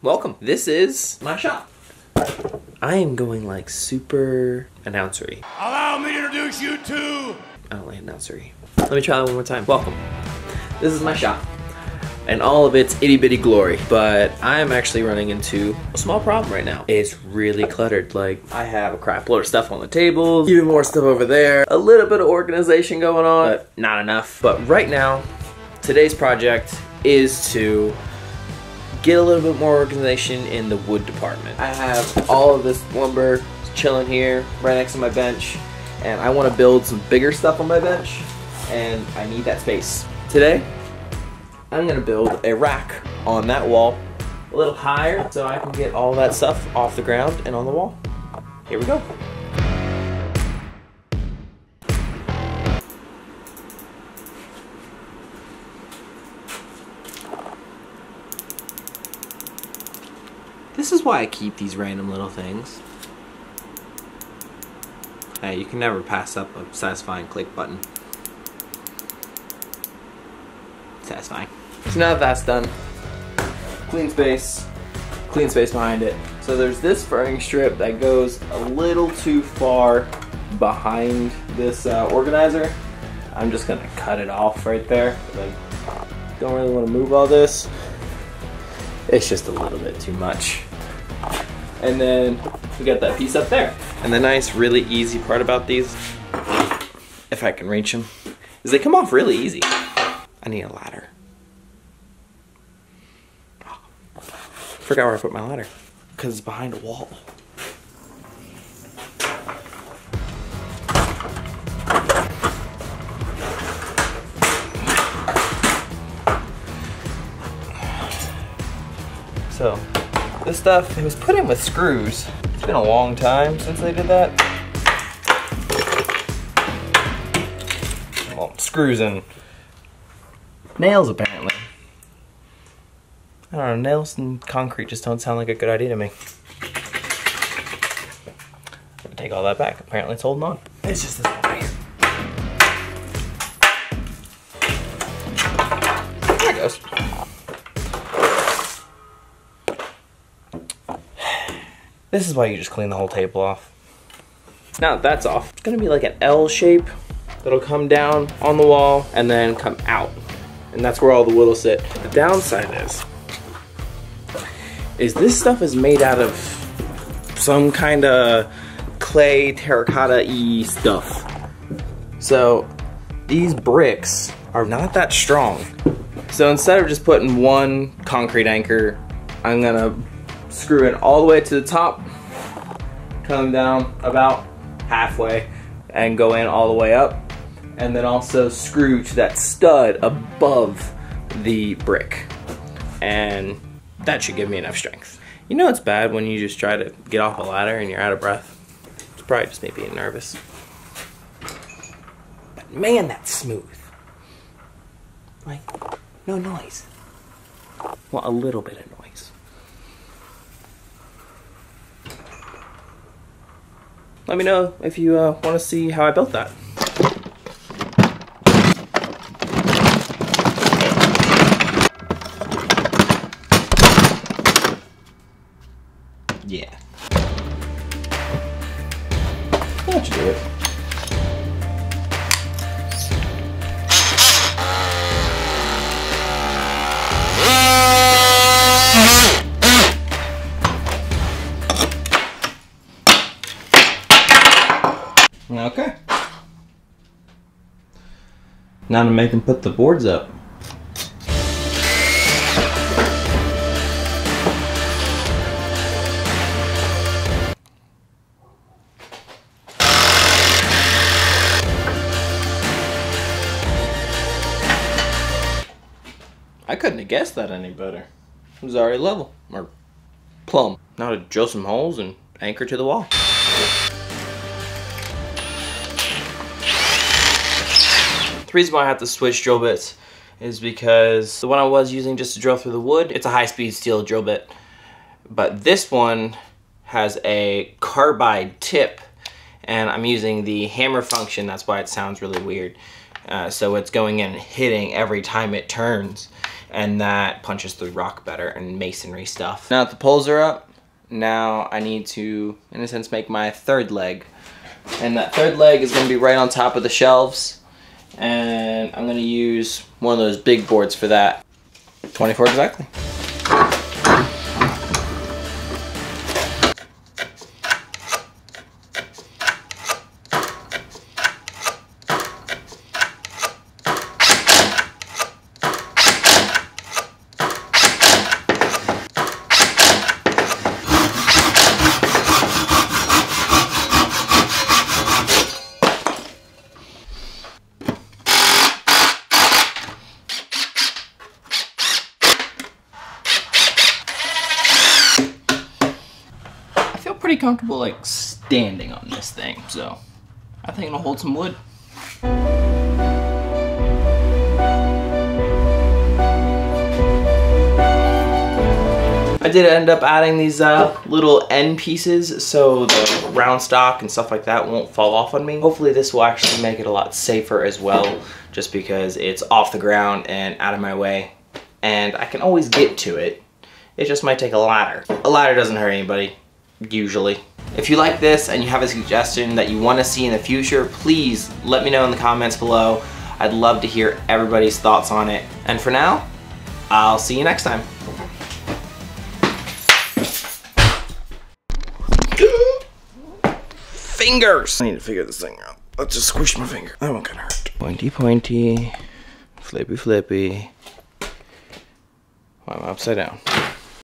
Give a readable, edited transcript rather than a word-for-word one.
Welcome. This is my shop. I am going like super announcery. Allow me to introduce you to... I don't like announcery. Let me try that one more time. Welcome. This is my shop and all of its itty bitty glory, but I am actually running into a small problem right now. It's really cluttered. Like, I have a crap load of stuff on the tables, even more stuff over there, a little bit of organization going on, but not enough. But right now, today's project is to get a little bit more organization in the wood department. I have all of this lumber chilling here right next to my bench, and I want to build some bigger stuff on my bench, and I need that space. Today, I'm gonna build a rack on that wall a little higher so I can get all that stuff off the ground and on the wall. Here we go. This is why I keep these random little things. Hey, you can never pass up a satisfying click button. Satisfying. So now that that's done, clean space behind it. So there's this furring strip that goes a little too far behind this organizer. I'm just gonna cut it off right there. I don't really want to move all this. It's just a little bit too much. And then we got that piece up there. And the nice, really easy part about these, if I can reach them, is they come off really easy. I need a ladder. Oh, forgot where I put my ladder. Because it's behind a wall. So, this stuff, it was put in with screws. It's been a long time since they did that. Well, screws and nails, apparently. I don't know, nails and concrete just don't sound like a good idea to me. I'm gonna take all that back. Apparently it's holding on. It's just this one right here. There it goes. This is why you just clean the whole table off. Now that that's off, it's gonna be like an L shape that'll come down on the wall and then come out. And that's where all the wood will sit. The downside is this stuff is made out of some kind of clay terracotta-y stuff. So these bricks are not that strong. So instead of just putting one concrete anchor, I'm gonna screw it all the way to the top, come down about halfway, and go in all the way up. And then also screw to that stud above the brick. And that should give me enough strength. You know it's bad when you just try to get off a ladder and you're out of breath. It's probably just me being nervous. But man, that's smooth. Like, no noise. Well, a little bit of noise. Let me know if you want to see how I built that. Yeah. That should do it. Okay. Now to make them put the boards up. I couldn't have guessed that any better. It was already level, or plumb. Now to drill some holes and anchor to the wall. The reason why I have to switch drill bits is because the one I was using just to drill through the wood, it's a high-speed steel drill bit. But this one has a carbide tip, and I'm using the hammer function. That's why it sounds really weird. So it's going in and hitting every time it turns. and that punches through rock better and masonry stuff. Now that the poles are up, now I need to, in a sense, make my third leg. And that third leg is gonna be right on top of the shelves. And I'm gonna use one of those big boards for that. 24 exactly. Pretty comfortable like standing on this thing, so I think it'll hold some wood. I did end up adding these little end pieces so the round stock and stuff like that won't fall off on me. Hopefully this will actually make it a lot safer as well, just because it's off the ground and out of my way, and I can always get to it. It just might take a ladder. A ladder doesn't hurt anybody. Usually. If you like this and you have a suggestion that you want to see in the future, please let me know in the comments below. I'd love to hear everybody's thoughts on it. And for now, I'll see you next time. Fingers! I need to figure this thing out. Let's just squish my finger. That one kinda hurt. Pointy pointy, flippy flippy. Why am I upside down?